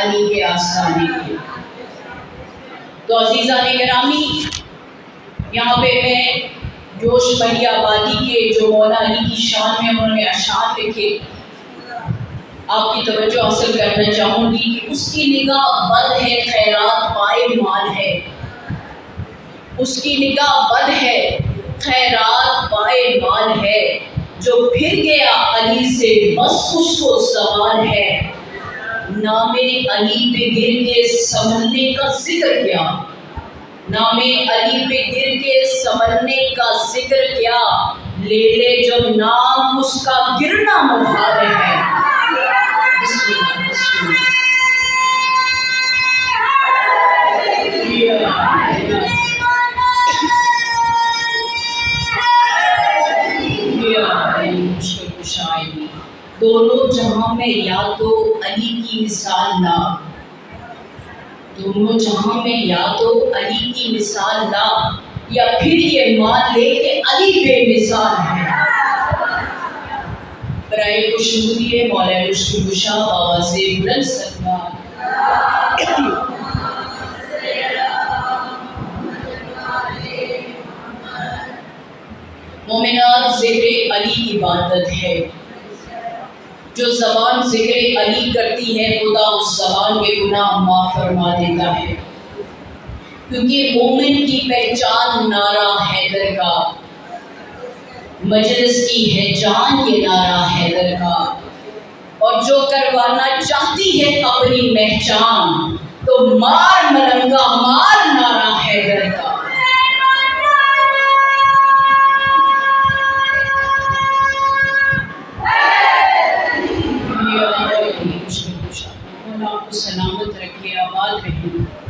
علی کے آستانے کے۔ تو عزیزان گرامی، یہاں پہ میں جوش بھری آبادی کے جو مولا علی کی شان میں انہوں نے اشعار لکھے، آپ کی توجہ حاصل کرنا چاہوں گی کہ اس کی نگاہ بد ہے خیرات پائے مال ہے، اس کی نگاہ بد ہے خیرات پائے مال ہے، جو پھر گیا علی سے بس اس کو سوال ہے، نام علی پہ گر کے سنبھلنے کا ذکر کیا، نام علی پہ گر کے سنبھلنے کا ذکر کیا، لے لے جو نام اس کا گرنا محال ہے۔ بسم اللہ بسم اللہ۔ دونوں جہاں میں یا تو علی کی مثال لا، دونوں جہاں میں یا تو علی کی مثال لا، یا پھر یہ مان لے کہ علی بے مثال ہے۔ برائے خوشنودی مولا مشکل کشا آواز بلند سرکار۔ مومنات، ذکر علی کی عبادت ہے، جو زبان ذکر علی کرتی ہے خدا اس زبان کے گناہ معاف فرما دیتا ہے، کیونکہ مومن کی پہچان نعرہ حیدر کا، مجلس کی ہے جان یہ نعرہ حیدر کا، اور جو کروانا چاہتی ہے اپنی پہچان تو مار ملنگا مار نعرہ حیدر کا۔ اللہ آپ کو سلامت رکھے، آباد رہے۔